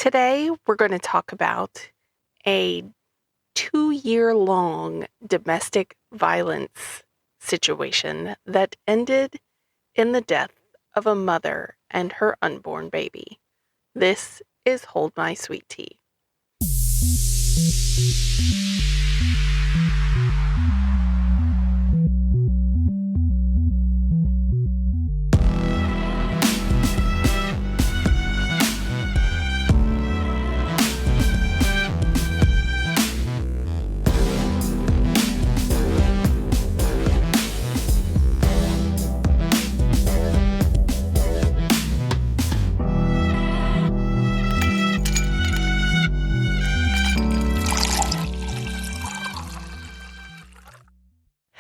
Today, we're going to talk about a 2-year-long domestic violence situation that ended in the death of a mother and her unborn baby. This is Hold My Sweet Tea.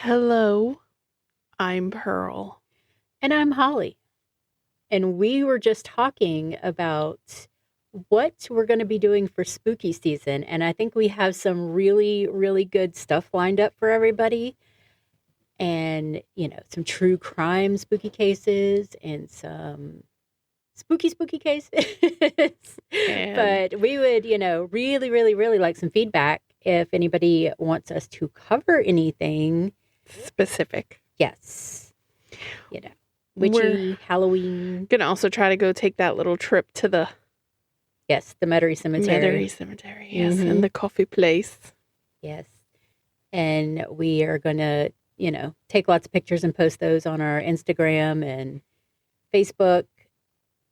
Hello, I'm Pearl. And I'm Holly. And we were just talking about what we're going to be doing for spooky season. And I think we have some really, really good stuff lined up for everybody. And, some true crime spooky cases and some spooky cases. But we would, really, really, really like some feedback if anybody wants us to cover anything specific. Yes. Witchy, Halloween. Gonna also try to go take that little trip to the Metairie Cemetery. Yes, and the coffee place. Yes. And we are gonna, take lots of pictures and post those on our Instagram and Facebook.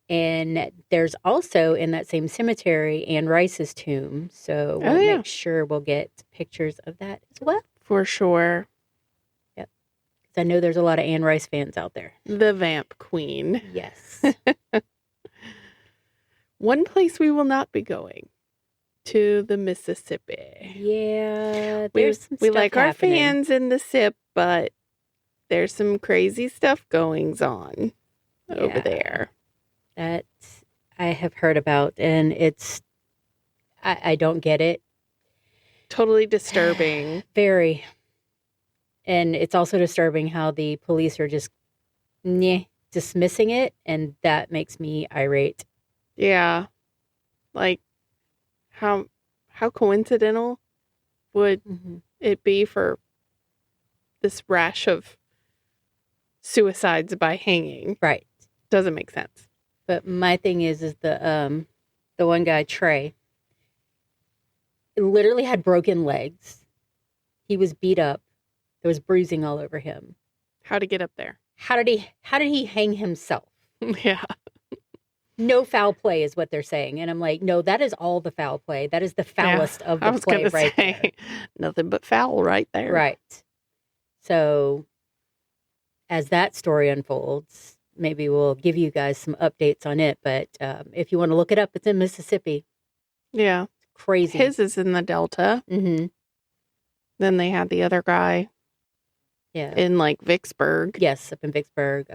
And there's also in that same cemetery Anne Rice's tomb. So we'll make sure we'll get pictures of that as well. For sure. I know there's a lot of Anne Rice fans out there. The Vamp Queen. Yes. One place we will not be going, to the Mississippi. Yeah. We like happening. Our fans in the SIP, but there's some crazy stuff goings on over there. That I have heard about, and I don't get it. Totally disturbing. Very. And it's also disturbing how the police are just dismissing it, and that makes me irate. Yeah. Like, how coincidental would it be for this rash of suicides by hanging? Right. Doesn't make sense. But my thing is the one guy, Trey, literally had broken legs. He was beat up. There was bruising all over him. How to get up there? How did he hang himself? Yeah. No foul play is what they're saying. And I'm like, no, that is all the foul play. That is the foulest of the play right there. Nothing but foul right there. Right. So as that story unfolds, maybe we'll give you guys some updates on it. But if you want to look it up, it's in Mississippi. Yeah. It's crazy. His is in the Delta. Mm-hmm. Then they had the other guy. Yeah. In like Vicksburg. Yes, up in Vicksburg.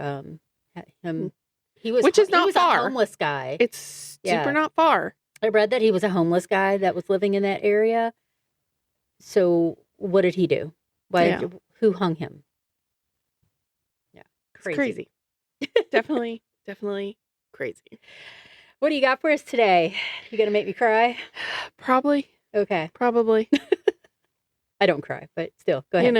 He was not far. A homeless guy. It's super not far. I read that he was a homeless guy that was living in that area. So what did he do? Who hung him? Yeah. Crazy. Definitely crazy. What do you got for us today? You gonna make me cry? Probably. Okay. Probably. I don't cry, but still, go ahead.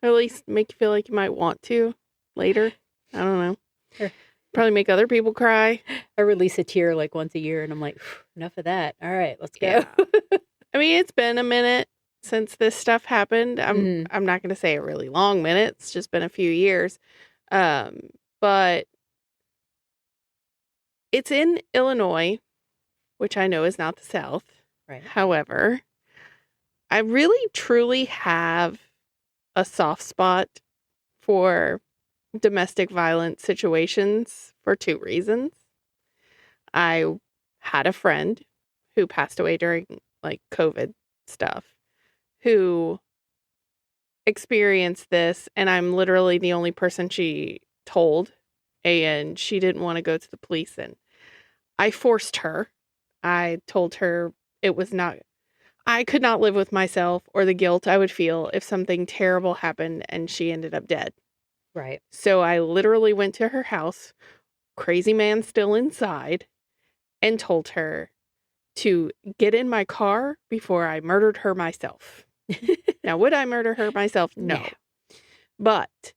Or at least make you feel like you might want to later. I don't know. Sure. Probably make other people cry. I release a tear like once a year, and I'm like, enough of that. All right, let's go. Yeah. I mean, it's been a minute since this stuff happened. I'm not going to say a really long minute. It's just been a few years. But it's in Illinois, which I know is not the South. Right. However, I really, truly have a soft spot for domestic violence situations for two reasons. I had a friend who passed away during like COVID stuff who experienced this, and I'm literally the only person she told, and she didn't want to go to the police, and I forced her. I told her I could not live with myself or the guilt I would feel if something terrible happened and she ended up dead. Right. So I literally went to her house, crazy man still inside, and told her to get in my car before I murdered her myself. Now, would I murder her myself? No. Yeah. But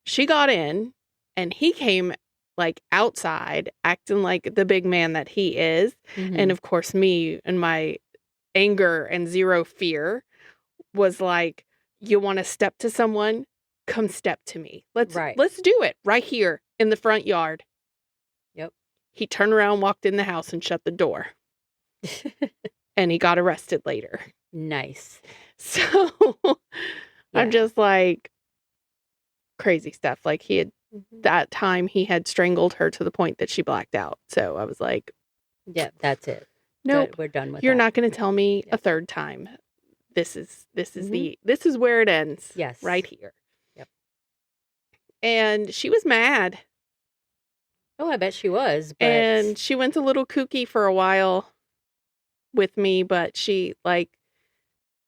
she got in and he came like outside acting like the big man that he is. Mhm. And of course, me and my anger and zero fear was like, you want to step to someone? Come step to me. Let's do it right here in the front yard. Yep. He turned around, walked in the house and shut the door. And he got arrested later. Nice. So I'm just like, crazy stuff. Like that time he had strangled her to the point that she blacked out. So I was like, yeah, that's it. Nope. Good. We're done with You're that. not going to tell me a third time. This is where it ends. Yes. Right here. Yep. And she was mad. Oh, I bet she was. But... And she went a little kooky for a while with me, but she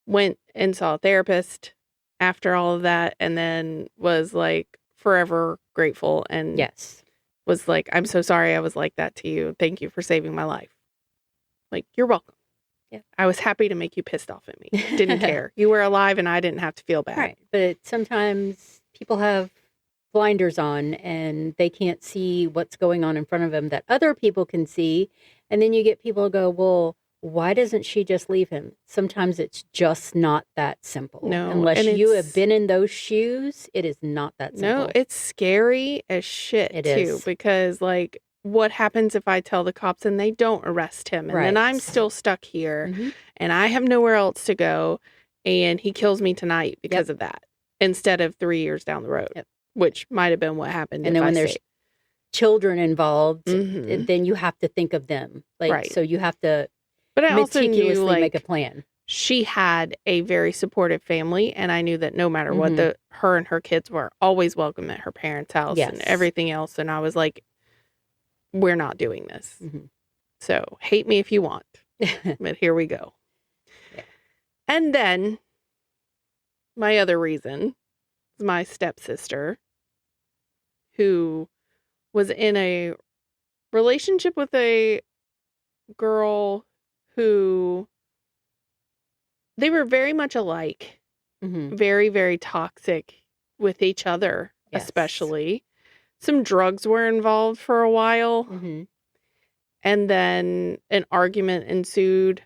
went and saw a therapist after all of that, and then was like forever grateful and was like, I'm so sorry I was like that to you. Thank you for saving my life. Like, you're welcome. Yeah. I was happy to make you pissed off at me. Didn't care. You were alive and I didn't have to feel bad. Right. But sometimes people have blinders on and they can't see what's going on in front of them that other people can see. And then you get people who go, well, why doesn't she just leave him? Sometimes it's just not that simple. No. Unless you have been in those shoes, it is not that simple. No, it's scary as shit it too. Is. Because like, what happens if I tell the cops and they don't arrest him? And then I'm still stuck here and I have nowhere else to go. And he kills me tonight because of that instead of 3 years down the road, which might have been what happened. And then when there's children involved, then you have to think of them. Like, so you have to meticulously make a plan. She had a very supportive family, and I knew that no matter what, her and her kids were always welcome at her parents' house and everything else. And I was like, we're not doing this. So hate me if you want, but here we go. Yeah. And then my other reason is my stepsister, who was in a relationship with a girl who they were very much alike, very, very toxic with each other, especially. Some drugs were involved for a while. And then an argument ensued.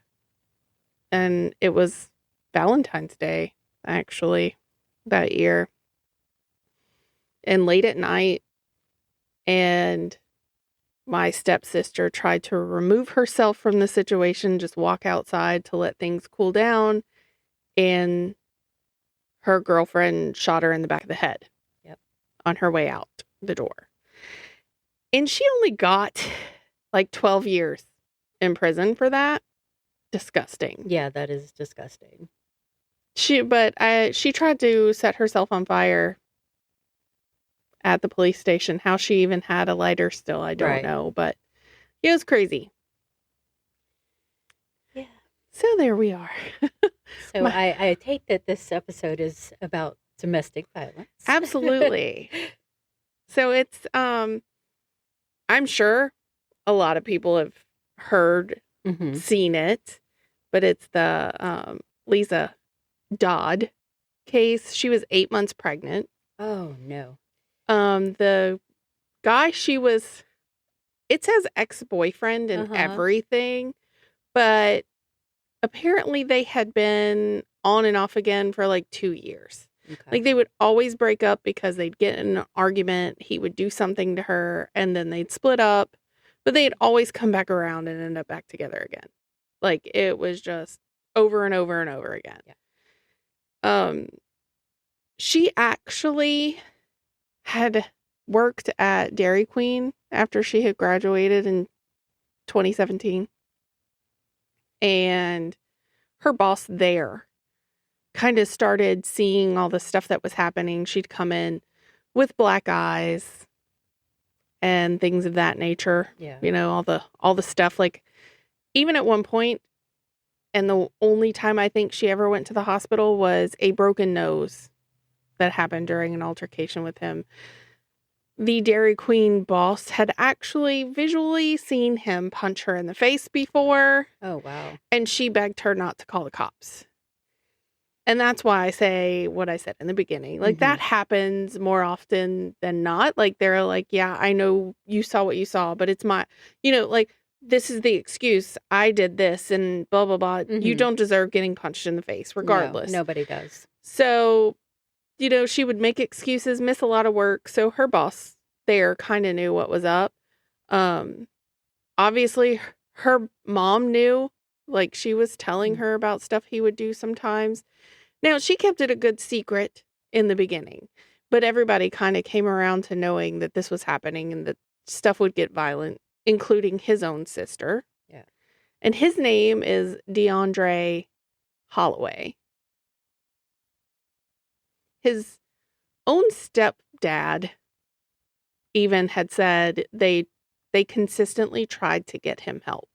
And it was Valentine's Day, actually, that year. And late at night. And my stepsister tried to remove herself from the situation, just walk outside to let things cool down. And her girlfriend shot her in the back of the head on her way out the door. And she only got like 12 years in prison for that. Disgusting. Yeah, that is disgusting. She tried to set herself on fire at the police station. How she even had a lighter still, I don't know. But it was crazy. Yeah. So there we are. So I take that this episode is about domestic violence. Absolutely. So it's, I'm sure a lot of people have heard, seen it, but it's the Liese Dodd case. She was 8 months pregnant. Oh, no. The guy it says ex-boyfriend and everything, but apparently they had been on and off again for like 2 years. Okay. Like they would always break up because they'd get in an argument. He would do something to her and then they'd split up, but they'd always come back around and end up back together again. Like it was just over and over and over again. Yeah. She actually had worked at Dairy Queen after she had graduated in 2017. And her boss there kind of started seeing all the stuff that was happening. She'd come in with black eyes and things of that nature. Yeah. You know, all the stuff. Like even at one point, and the only time I think she ever went to the hospital was a broken nose that happened during an altercation with him. the Dairy Queen boss had actually visually seen him punch her in the face before. Oh, wow. And she begged her not to call the cops. And that's why I say what I said in the beginning. Like, that happens more often than not. Like, they're like, yeah, I know you saw what you saw, but it's my, like, this is the excuse. I did this and blah, blah, blah. You don't deserve getting punched in the face, regardless. No, nobody does. So, she would make excuses, miss a lot of work. So her boss there kind of knew what was up. Obviously, her mom knew. Like, she was telling her about stuff he would do sometimes. Now, she kept it a good secret in the beginning, but everybody kind of came around to knowing that this was happening and that stuff would get violent, including his own sister. Yeah. And his name is Deundrea Holloway. His own stepdad even had said they consistently tried to get him help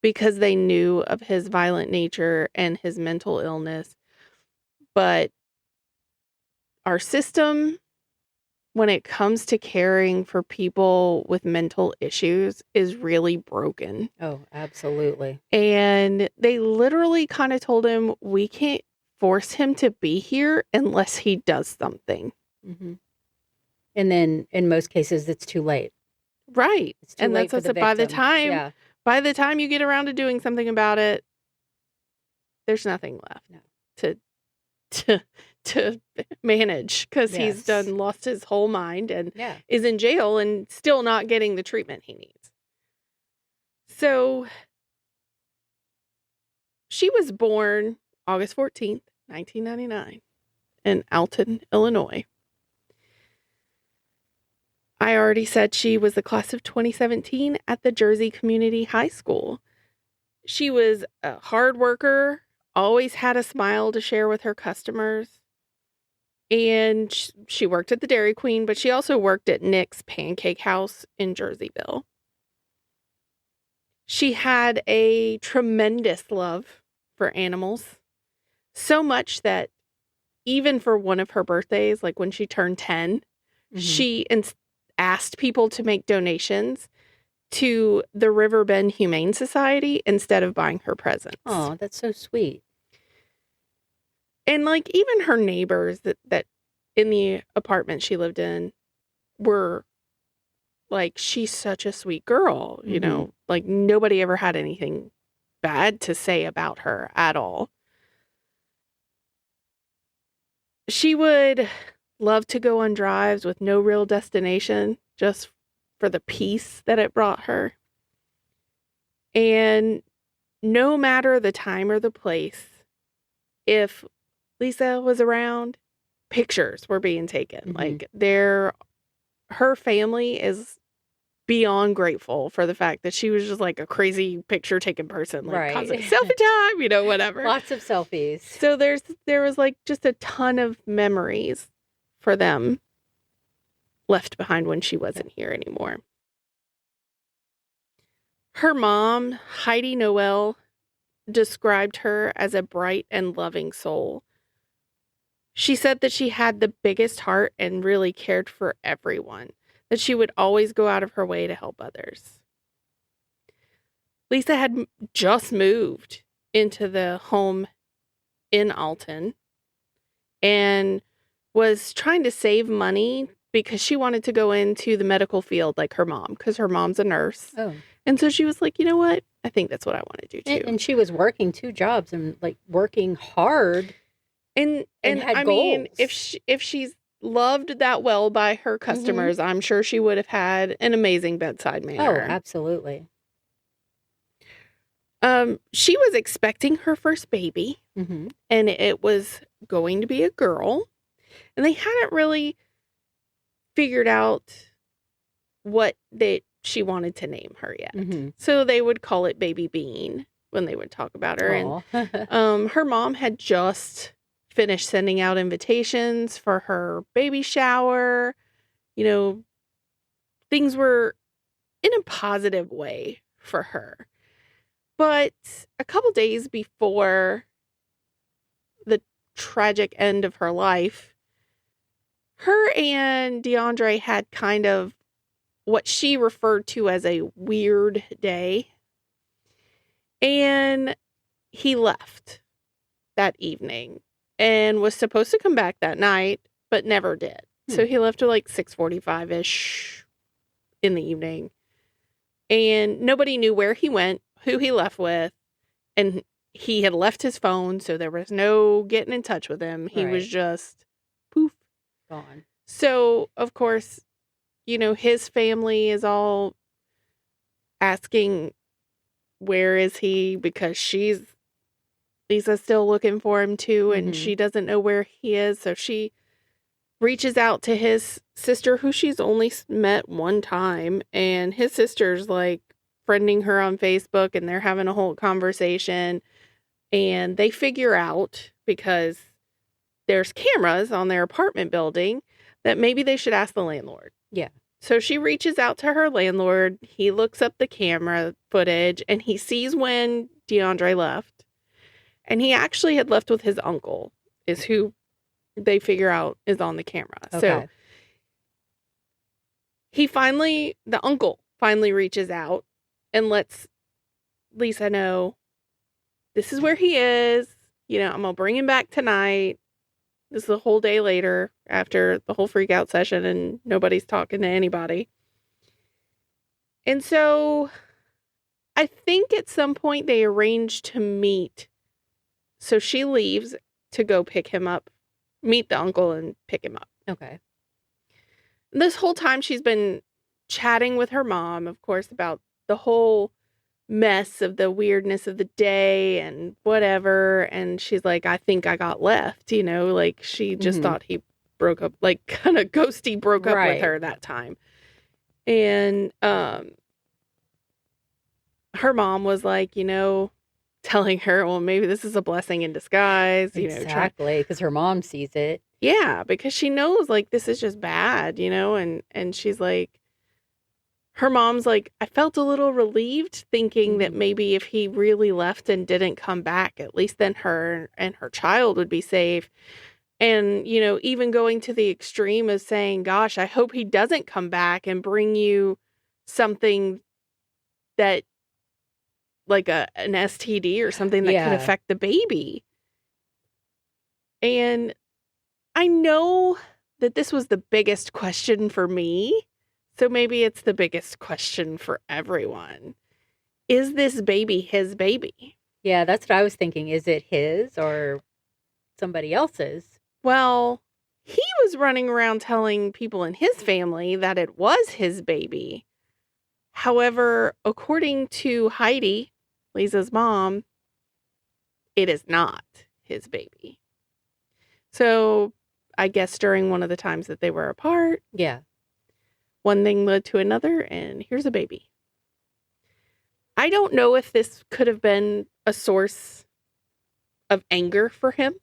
because they knew of his violent nature and his mental illness. But our system, when it comes to caring for people with mental issues, is really broken. Oh, absolutely. And they literally kind of told him, we can't force him to be here unless he does something. And then in most cases, it's too late. Right. It's too and late that's for the what victim. by the time you get around to doing something about it, there's nothing left to manage, because he's lost his whole mind and is in jail and still not getting the treatment he needs. So she was born August 14th, 1999 in Alton, Illinois. I already said she was the class of 2017 at the Jersey Community High School. She was a hard worker, always had a smile to share with her customers. And she worked at the Dairy Queen, but she also worked at Nick's Pancake House in Jerseyville. She had a tremendous love for animals. So much that even for one of her birthdays, like when she turned 10, she asked people to make donations to the Riverbend Humane Society instead of buying her presents. Oh, that's so sweet. And like even her neighbors that in the apartment she lived in were like, she's such a sweet girl, like nobody ever had anything bad to say about her at all. She would love to go on drives with no real destination, just for the peace that it brought her. And no matter the time or the place, if Lisa was around, pictures were being taken. Like her family is beyond grateful for the fact that she was just like a crazy picture taking person, like constantly selfie time, whatever. Lots of selfies. So there was like just a ton of memories for them left behind when she wasn't here anymore. Her mom, Heidi Noel, described her as a bright and loving soul. She said that she had the biggest heart and really cared for everyone, that she would always go out of her way to help others. Lisa had just moved into the home in Alton and was trying to save money because she wanted to go into the medical field like her mom, because her mom's a nurse. Oh. And so she was like, you know what? I think that's what I want to do too. And she was working 2 jobs and like working hard. And had I goals. mean, if she's loved that well by her customers, I'm sure she would have had an amazing bedside manner. Oh, absolutely. She was expecting her first baby, and it was going to be a girl, and they hadn't really figured out what she wanted to name her yet. So they would call it Baby Bean when they would talk about her. Aww. And her mom had just finished sending out invitations for her baby shower. Things were in a positive way for her. But a couple days before the tragic end of her life, her and Deundrea had kind of what she referred to as a weird day. And he left that evening and was supposed to come back that night, but never did. So he left at like 6:45-ish in the evening. And nobody knew where he went, who he left with, and he had left his phone, so there was no getting in touch with him. He was just poof. Gone. So, of course, you know, his family is all asking, where is he? Because Lisa's still looking for him too, and she doesn't know where he is. So she reaches out to his sister, who she's only met one time, and his sister's like friending her on Facebook, and they're having a whole conversation, and they figure out, because there's cameras on their apartment building, that maybe they should ask the landlord. Yeah. So she reaches out to her landlord. He looks up the camera footage, and he sees when Deundrea left, and he actually had left with his uncle, is who they figure out is on the camera. Okay. So the uncle finally reaches out and lets Lisa know, this is where he is. You know, I'm going to bring him back tonight. This is a whole day later after the whole freak out session, and nobody's talking to anybody. And so I think at some point they arranged to meet. So she leaves to go pick him up, meet the uncle and pick him up. Okay. This whole time she's been chatting with her mom, of course, about the whole mess of the weirdness of the day and whatever. And she's like, I think I got left, you know, like she just thought he broke up, like kind of ghosty broke up with her that time. And her mom was like, you know, telling her, well, maybe this is a blessing in disguise, you know. Exactly, because her mom sees it. Yeah, because she knows, like, this is just bad, you know, and she's like, her mom's like, I felt a little relieved thinking that maybe if he really left and didn't come back, at least then her and her child would be safe. And, you know, even going to the extreme of saying, gosh, I hope he doesn't come back and bring you something that, like an STD or something that could affect the baby. And I know that this was the biggest question for me, so maybe it's the biggest question for everyone. Is this baby his baby? Yeah, that's what I was thinking. Is it his or somebody else's? Well, he was running around telling people in his family that it was his baby. However, according to Heidi, Lisa's mom, it is not his baby. So I guess during one of the times that they were apart, one thing led to another, and here's a baby. I don't know if this could have been a source of anger for him.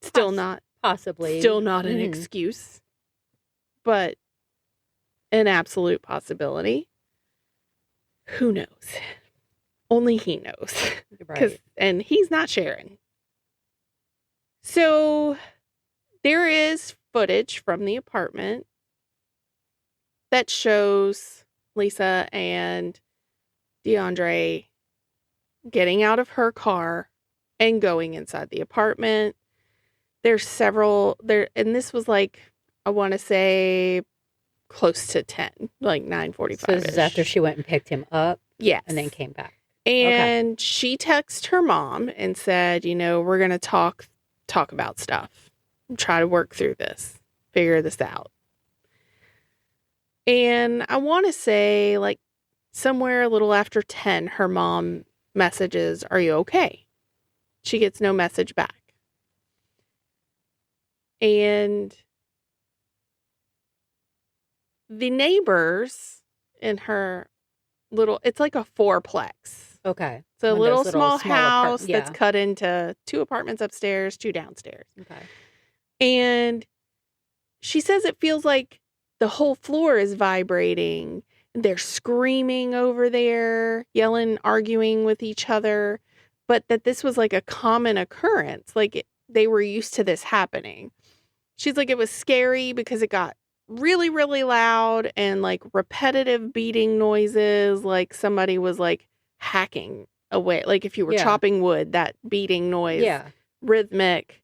Still not. Possibly. Still not an excuse, but an absolute possibility. Who knows? Only he knows. Right. And he's not sharing. So there is footage from the apartment that shows Lisa and Deundrea getting out of her car and going inside the apartment. There's several there, and this was like, I want to say close to 10, like 9:45. So this is after she went and picked him up? Yes. And then came back. And she texted her mom and said, you know, we're going to talk about stuff, try to work through this, figure this out. And I want to say, like, somewhere a little after 10, her mom messages, are you okay? She gets no message back. And the neighbors in her it's like a fourplex. Okay. It's a little small house that's cut into 2 apartments upstairs, 2 downstairs. Okay. And she says it feels like the whole floor is vibrating. They're screaming over there, yelling, arguing with each other, but that this was like a common occurrence. Like they were used to this happening. She's like, it was scary because it got really, really loud and like repetitive beating noises, like somebody was like hacking away. Like if you were chopping wood, that beating noise, rhythmic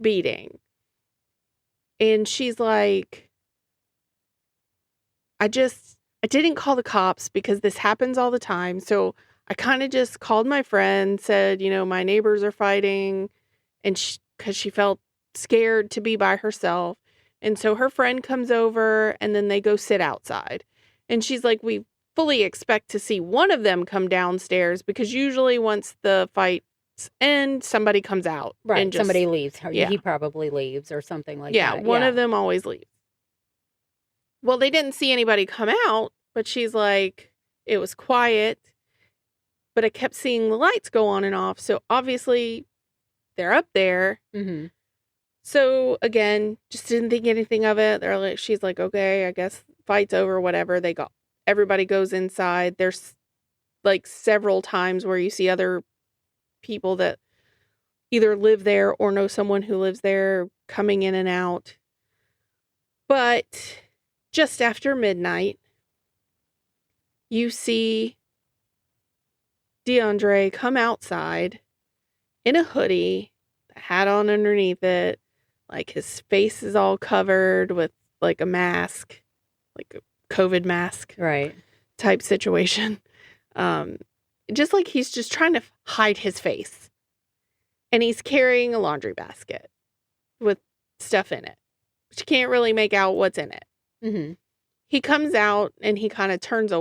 beating. And she's like, I didn't call the cops because this happens all the time. So I kind of just called my friend, said, my neighbors are fighting, and because she felt scared to be by herself. And so her friend comes over and then they go sit outside. And she's like, we fully expect to see one of them come downstairs because usually once the fights end, somebody comes out. Right. And somebody leaves. He probably leaves or something like that. Yeah, one of them always leaves. Well, they didn't see anybody come out, but she's like, it was quiet, but I kept seeing the lights go on and off. So obviously they're up there. Mm-hmm. So again, just didn't think anything of it. She's like, okay, I guess fight's over, whatever. Everybody goes inside. There's like several times where you see other people that either live there or know someone who lives there coming in and out. But just after midnight, you see Deundrea come outside in a hoodie, a hat on underneath it, like his face is all covered with like a mask, like a COVID mask, right? Type situation. Just like he's just trying to hide his face, and he's carrying a laundry basket with stuff in it, but you can't really make out what's in it. Mm-hmm. He comes out and he kind of turns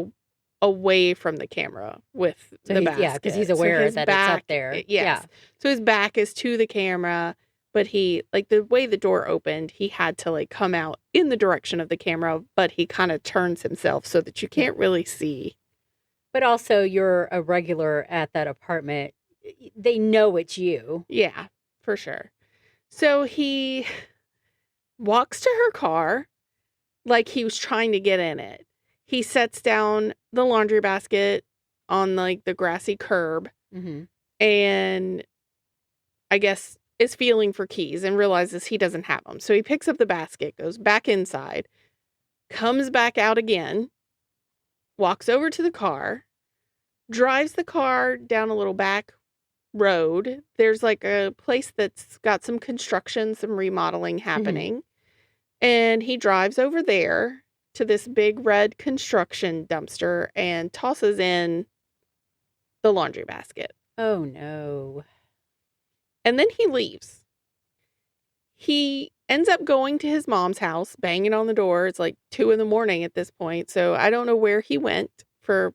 away from the camera with the basket. Yeah, because he's aware that it's up there. Yes. Yeah. So his back is to the camera, but he, like the way the door opened, he had to like come out in the direction of the camera, but he kind of turns himself so that you can't really see. But also you're a regular at that apartment. They know it's you. Yeah, for sure. So he walks to her car like he was trying to get in it. He sets down the laundry basket on like the grassy curb, mm-hmm. and I guess is feeling for keys and realizes he doesn't have them. So he picks up the basket, goes back inside, comes back out again, walks over to the car, drives the car down a little back road. There's like a place that's got some construction, some remodeling happening. Mm-hmm. And he drives over there to this big red construction dumpster and tosses in the laundry basket. Oh, no. And then he leaves. He ends up going to his mom's house, banging on the door. It's like 2 a.m. at this point. So I don't know where he went for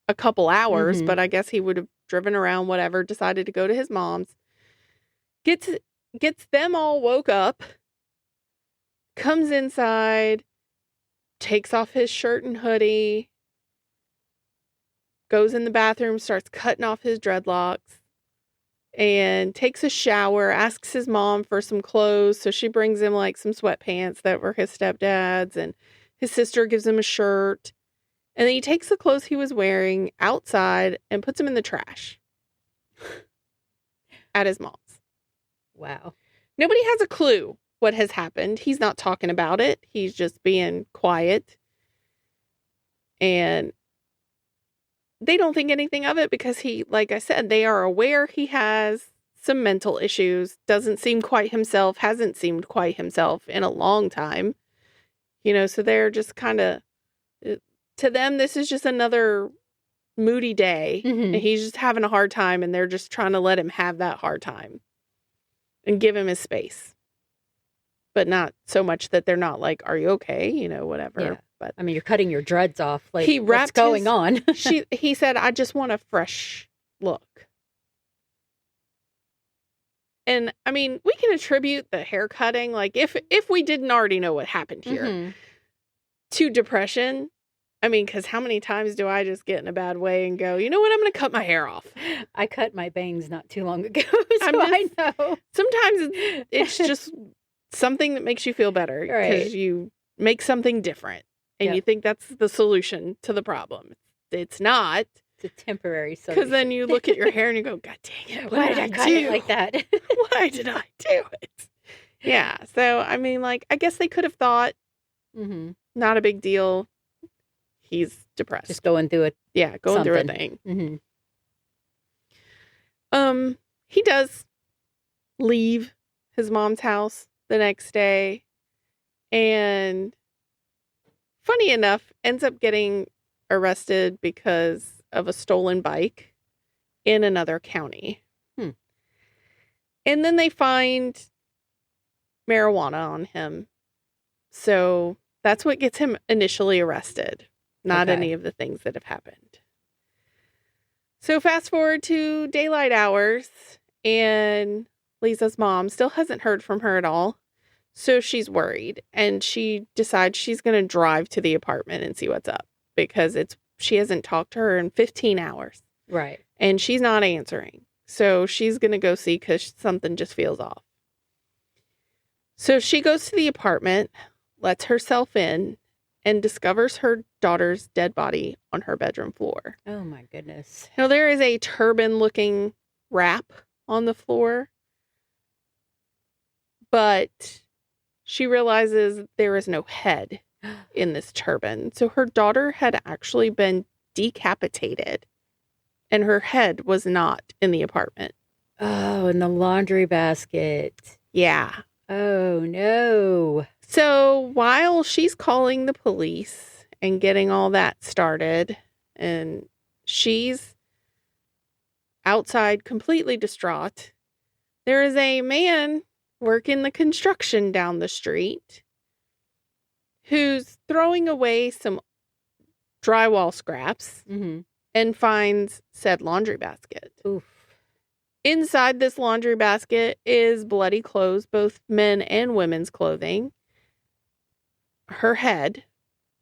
a couple hours, mm-hmm. but I guess he would have driven around, whatever, decided to go to his mom's. Gets them all woke up. Comes inside, takes off his shirt and hoodie, goes in the bathroom, starts cutting off his dreadlocks, and takes a shower, asks his mom for some clothes. So she brings him like some sweatpants that were his stepdad's, and his sister gives him a shirt. And then he takes the clothes he was wearing outside and puts them in the trash at his mom's. Wow. Nobody has a clue what has happened. He's not talking about it. He's just being quiet. And they don't think anything of it because he, like I said, they are aware he has some mental issues, doesn't seem quite himself, hasn't seemed quite himself in a long time. So they're just kind of, to them, this is just another moody day. Mm-hmm. And he's just having a hard time, and they're just trying to let him have that hard time and give him his space. But not so much that they're not like, are you okay? Whatever. Yeah. But I mean, you're cutting your dreads off. Like, what's going on? He said, I just want a fresh look. And I mean, we can attribute the hair cutting, like if we didn't already know what happened here, mm-hmm. to depression. I mean, because how many times do I just get in a bad way and go, you know what, I'm going to cut my hair off. I cut my bangs not too long ago, so I know. Sometimes it's just something that makes you feel better because you make something different and you think that's the solution to the problem. It's not. It's a temporary solution. Because then you look at your hair and you go, God dang it, why did I cut it like that? Why did I do it? Yeah. So, I mean, like, I guess they could have thought, Mm-hmm. not a big deal. He's depressed. Just going through it. Yeah, going through a thing. Mm-hmm. He does leave his mom's house the next day, and funny enough, ends up getting arrested because of a stolen bike in another county. And then they find marijuana on him. So that's what gets him initially arrested, not any of the things that have happened. So fast forward to daylight hours, and Lisa's mom still hasn't heard from her at all. So she's worried, and she decides she's going to drive to the apartment and see what's up, because she hasn't talked to her in 15 hours. Right. And she's not answering. So she's going to go see because something just feels off. So she goes to the apartment, lets herself in, and discovers her daughter's dead body on her bedroom floor. Oh, my goodness. Now, there is a turban-looking wrap on the floor, but she realizes there is no head in this turban. So her daughter had actually been decapitated, and her head was not in the apartment. Oh, in the laundry basket. Yeah. Oh, no. So while she's calling the police and getting all that started, and she's outside completely distraught, there is a man working the construction down the street who's throwing away some drywall scraps and finds said laundry basket. Oof. Inside this laundry basket is bloody clothes, both men and women's clothing, her head,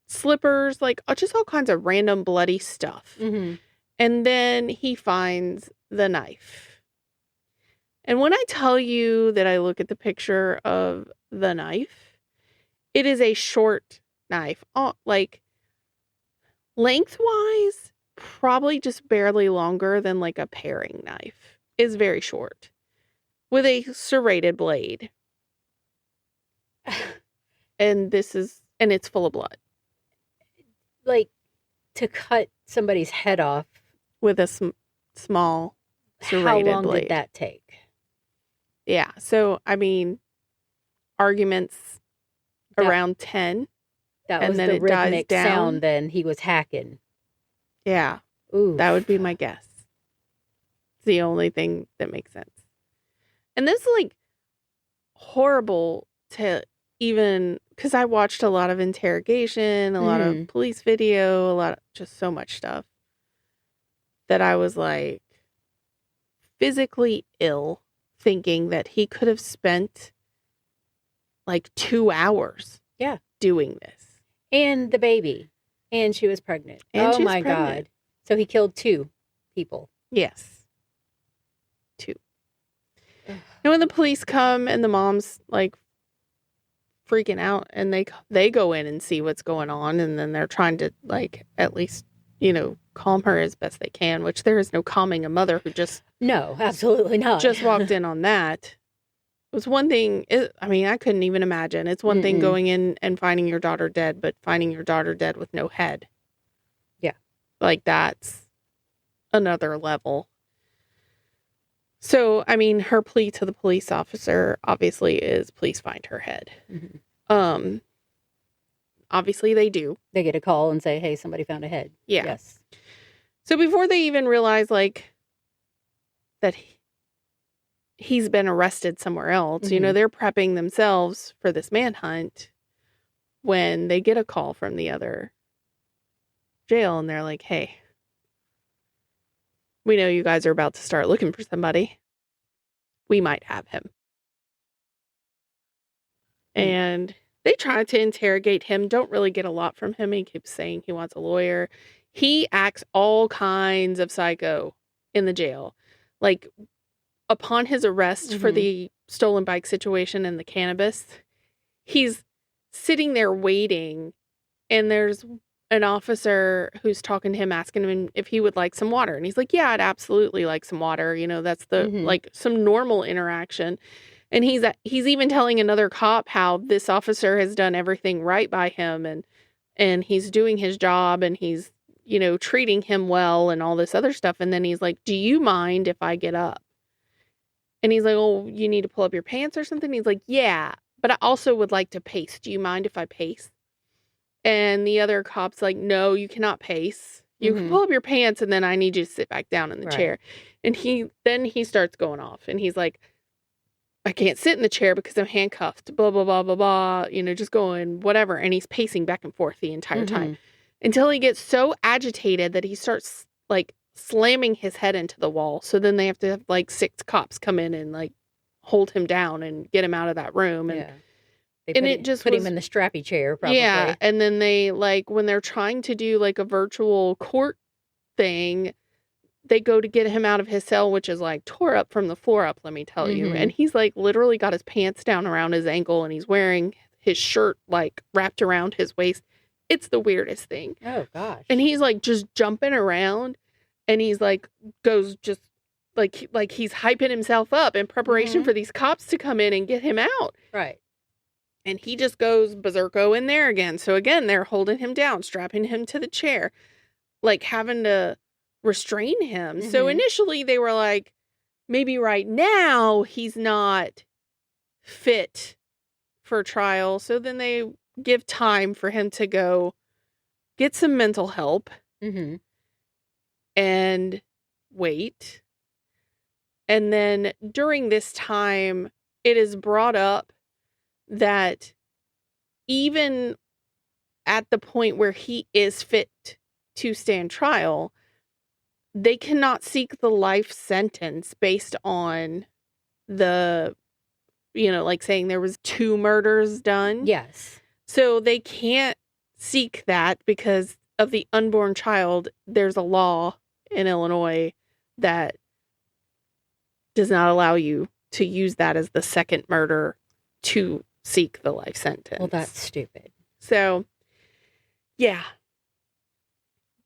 slippers, like just all kinds of random bloody stuff. And then he finds the knife. And when I tell you that I look at the picture of the knife, it is a short knife. Like, lengthwise, probably just barely longer than like a paring knife. Is very short, with a serrated blade. And it's full of blood. Like, to cut somebody's head off. With a small serrated blade. How long did that take? Yeah. So, I mean, arguments around 10. That was the rhythmic sound then he was hacking. Yeah. Ooh. That would be my guess. It's the only thing that makes sense. And this is like horrible to even, because I watched a lot of interrogation, a lot of police video, just so much stuff, that I was like physically ill thinking that he could have spent like 2 hours doing this. And the baby. And she was pregnant. And oh my God. So he killed 2 people. Yes. 2. And when the police come and the mom's like freaking out, and they go in and see what's going on, and then they're trying to like at least, calm her as best they can, which there is no calming a mother who just No, absolutely not. Just walked in on that. It was one thing, I couldn't even imagine. It's one thing going in and finding your daughter dead, but finding your daughter dead with no head. Yeah. Like, that's another level. So, her plea to the police officer obviously is, please find her head. Obviously they do. They get a call and say, hey, somebody found a head. Yeah. Yes. So before they even realize, like, that he's been arrested somewhere else, they're prepping themselves for this manhunt when they get a call from the other jail, and they're like, hey, we know you guys are about to start looking for somebody. We might have him. And they try to interrogate him, don't really get a lot from him. He keeps saying he wants a lawyer. He acts all kinds of psycho in the jail. Like, upon his arrest for the stolen bike situation and the cannabis, he's sitting there waiting, and there's an officer who's talking to him, asking him if he would like some water. And he's like, yeah, I'd absolutely like some water. That's the, like, some normal interaction. And he's even telling another cop how this officer has done everything right by him, and he's doing his job, and he's, treating him well and all this other stuff. And then he's like, "Do you mind if I get up?" And he's like, "Oh, you need to pull up your pants or something?" He's like, "Yeah, but I also would like to pace. Do you mind if I pace?" And the other cop's like, "No, you cannot pace. You can pull up your pants, and then I need you to sit back down in the chair." And he starts going off, and he's like, "I can't sit in the chair because I'm handcuffed, blah, blah, blah, blah, blah," just going whatever. And he's pacing back and forth the entire time until he gets so agitated that he starts like slamming his head into the wall. So then they have to have like 6 cops come in and like hold him down and get him out of that room. And, it just put him in the strappy chair, probably. Yeah. And then they like, when they're trying to do like a virtual court thing, they go to get him out of his cell, which is like tore up from the floor up, let me tell you. And he's like literally got his pants down around his ankle, and he's wearing his shirt like wrapped around his waist. It's the weirdest thing. Oh, gosh. And he's like just jumping around, and he's like goes just like he's hyping himself up in preparation for these cops to come in and get him out. Right. And he just goes berserko in there again. So again, they're holding him down, strapping him to the chair, like having to restrain him. So initially they were like, maybe right now he's not fit for trial. So then they give time for him to go get some mental help and wait. And then during this time, it is brought up that even at the point where he is fit to stand trial, they cannot seek the life sentence based on the, like saying there was 2 murders done. Yes. So they can't seek that because of the unborn child. There's a law in Illinois that does not allow you to use that as the second murder to seek the life sentence. Well, that's stupid. So, yeah.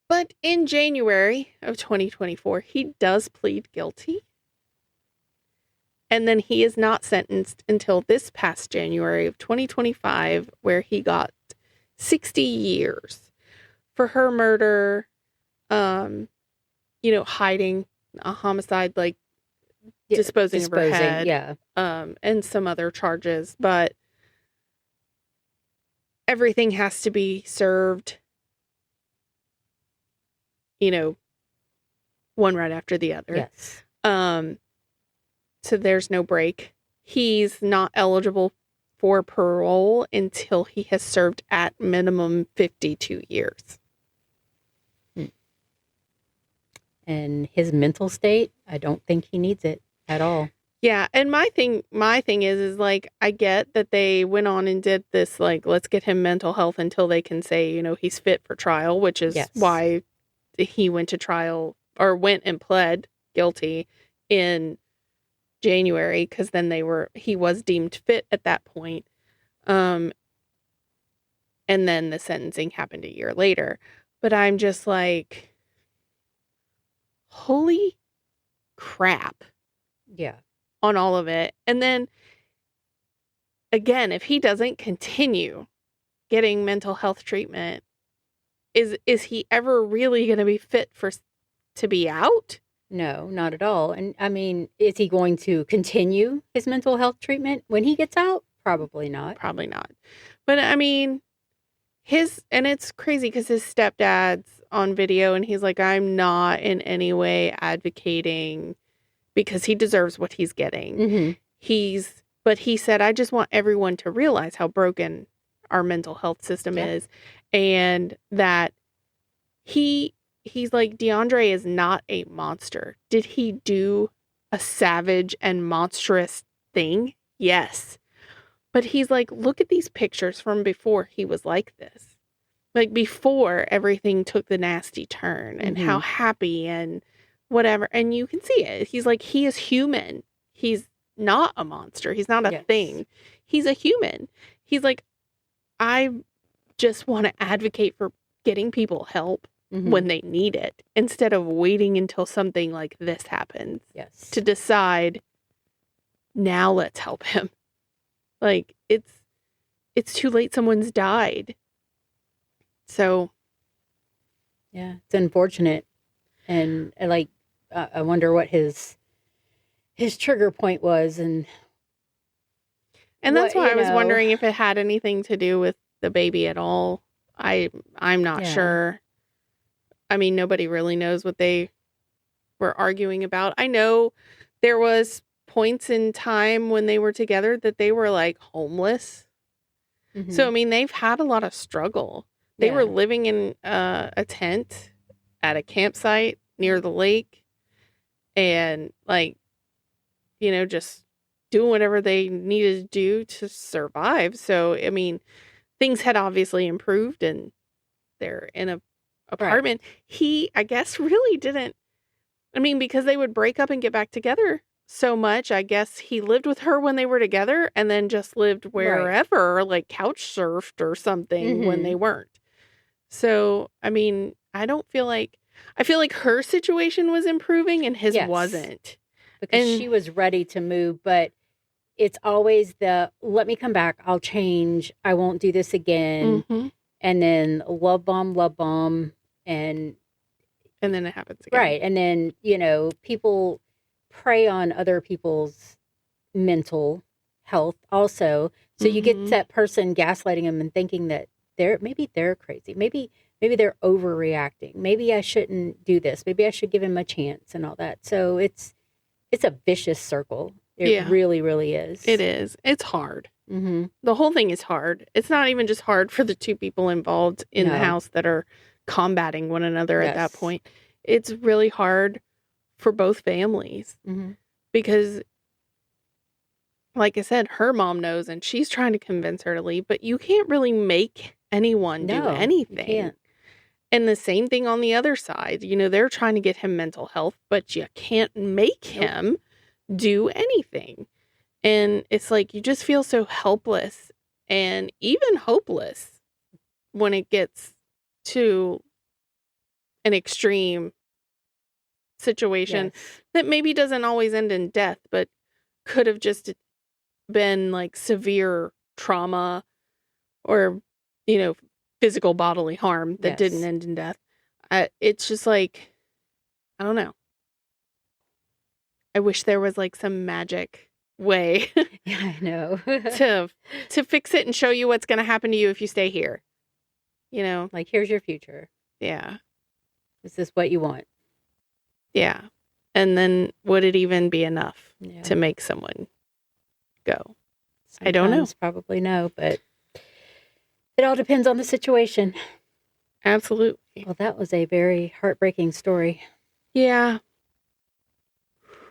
But in January of 2024, he does plead guilty. And then he is not sentenced until this past January of 2025, where he got 60 years for her murder, hiding a homicide, like disposing of her head, and some other charges. But everything has to be served, one right after the other. Yes. So there's no break. He's not eligible for parole until he has served at minimum 52 years. And his mental state, I don't think he needs it at all. Yeah, and my thing is like, I get that they went on and did this, like, let's get him mental health until they can say, he's fit for trial, which is why he went to trial, or went and pled guilty in January, because then he was deemed fit at that point. And then the sentencing happened a year later. But I'm just like, holy crap. Yeah. On all of it. And then again, if he doesn't continue getting mental health treatment, is he ever really going to be fit to be out? No, not at all. And I mean, is he going to continue his mental health treatment when he gets out? Probably not. Probably not. But I mean, and it's crazy because his stepdad's on video and he's like, I'm not in any way advocating, because he deserves what he's getting. But he said, I just want everyone to realize how broken our mental health system is, and that he's like, Deundrea is not a monster. Did he do a savage and monstrous thing? Yes. But he's like, look at these pictures from before he was like this. Like before everything took the nasty turn, and how happy and whatever. And you can see it. He's like, he is human. He's not a monster. He's not a thing. He's a human. He's like, I just want to advocate for getting people help when they need it, instead of waiting until something like this happens to decide now let's help him. Like, it's too late. Someone's died. So, yeah, it's unfortunate. And like, I wonder what his trigger point was, and that's what, why I was wondering if it had anything to do with the baby at all. I'm not sure. I mean, nobody really knows what they were arguing about. I know there was points in time when they were together that they were like homeless. Mm-hmm. So, I mean, they've had a lot of struggle. They were living in a tent at a campsite near the lake and, like, you know, just doing whatever they needed to do to survive. So, I mean, things had obviously improved and they're in a apartment. Right. He, I guess, really didn't. I mean, because they would break up and get back together so much, I guess he lived with her when they were together and then just lived wherever, like couch surfed or something when they weren't. So, I mean, I feel like her situation was improving and his wasn't. Because she was ready to move, but it's always let me come back, I'll change, I won't do this again. Mm-hmm. And then love bomb, and then it happens again. Right. And then, you know, people prey on other people's mental health also. So you get that person gaslighting them and thinking that maybe they're crazy. Maybe they're overreacting. Maybe I shouldn't do this. Maybe I should give him a chance and all that. So it's a vicious circle. It really, really is. It is. It's hard. Mm-hmm. The whole thing is hard. It's not even just hard for the two people involved in the house that are combating one another at that point. It's really hard for both families because, like I said, her mom knows and she's trying to convince her to leave, but you can't really make anyone do anything. You can't. And the same thing on the other side. You know, they're trying to get him mental health, but you can't make him do anything. And it's like you just feel so helpless and even hopeless when it gets to an extreme situation that maybe doesn't always end in death, but could have just been like severe trauma or, you know, physical bodily harm that didn't end in death. It's just like, I don't know. I wish there was like some magic way I know. to fix it and show you what's going to happen to you if you stay here. You know, like, here's your future. Yeah. Is this what you want? Yeah. And then would it even be enough to make someone go? Sometimes, I don't know. Probably no, but it all depends on the situation. Absolutely. Well, that was a very heartbreaking story. Yeah.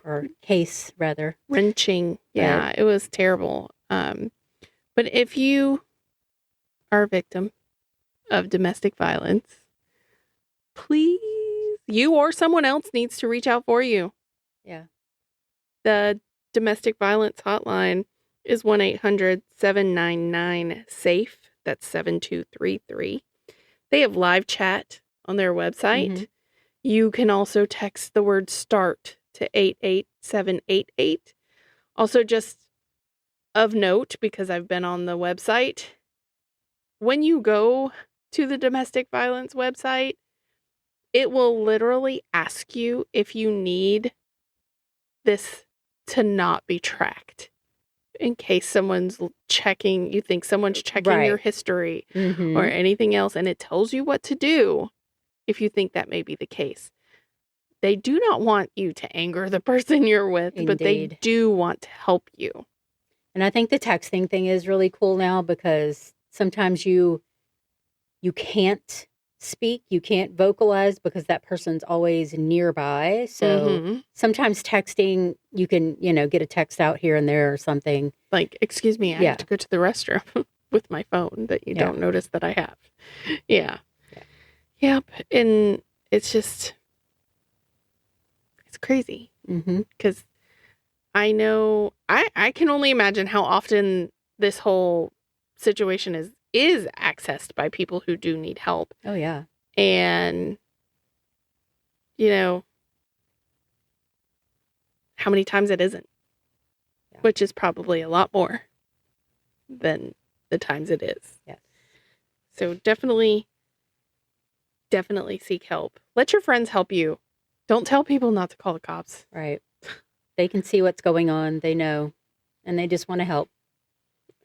Or case, rather. Wrenching. Yeah, it was terrible. But if you are a victim of domestic violence, please, you or someone else needs to reach out for you. Yeah. The domestic violence hotline is 1-800-799-SAFE. That's 7233. They have live chat on their website. Mm-hmm. You can also text the word START to 88788. Also, just of note, because I've been on the website, when you go to the domestic violence website, it will literally ask you if you need this to not be tracked. In case someone's checking, you think someone's checking your history or anything else, and it tells you what to do if you think that may be the case. They do not want you to anger the person you're with, Indeed. But they do want to help you. And I think the texting thing is really cool now because sometimes you can't speak, you can't vocalize because that person's always nearby. So sometimes texting, you can, get a text out here and there or something. Like, excuse me, I have to go to the restroom with my phone that you don't notice that I have. Yeah. Yep. And it's just, it's crazy. Because I know, I can only imagine how often this whole situation is accessed by people who do need help. Oh, yeah. And, how many times it isn't. Yeah. which is probably a lot more than the times it is. Yes. So definitely seek help. Let your friends help you. Don't tell people not to call the cops. Right. They can see what's going on. They know, and they just want to help.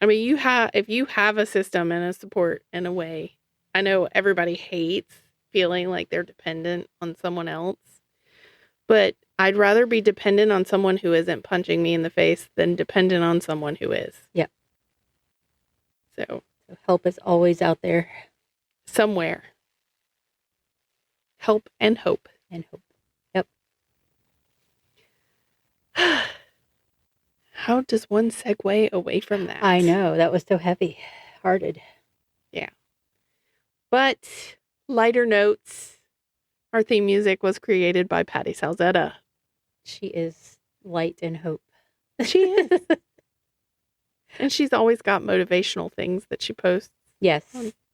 I mean, if you have a system and a support in a way, I know everybody hates feeling like they're dependent on someone else, but I'd rather be dependent on someone who isn't punching me in the face than dependent on someone who is. Yep. So help is always out there. Somewhere. Help and hope. And hope. Yep. How does one segue away from that? I know. That was so heavy-hearted. Yeah. But lighter notes. Our theme music was created by Patty Salzetta. She is light and hope. She is. And she's always got motivational things that she posts. Yes.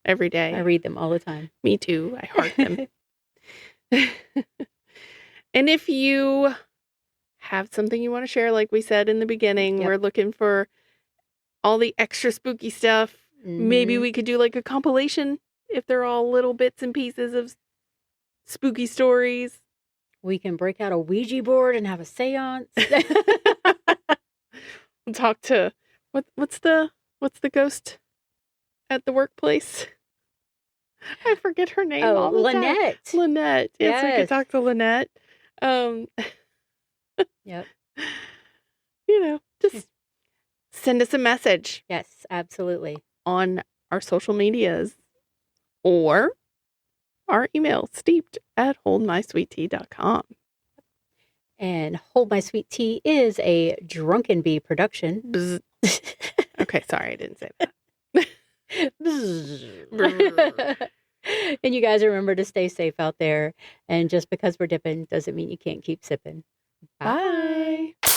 Every day. I read them all the time. Me too. I heart them. And if you have something you want to share, like we said in the beginning, we're looking for all the extra spooky stuff. Mm-hmm. Maybe we could do like a compilation if they're all little bits and pieces of spooky stories. We can break out a Ouija board and have a seance. We'll talk to what's the ghost at the workplace? I forget her name. Oh, Lynette. Time. Lynette. Yes, we could talk to Lynette. Yep. You know, just send us a message. Yes, absolutely. On our social medias or our email, steeped@holdmysweettea.com. And Hold My Sweet Tea is a Drunken Bee production. Okay, sorry, I didn't say that. And you guys remember to stay safe out there. And just because we're dipping doesn't mean you can't keep sipping. Bye. Bye.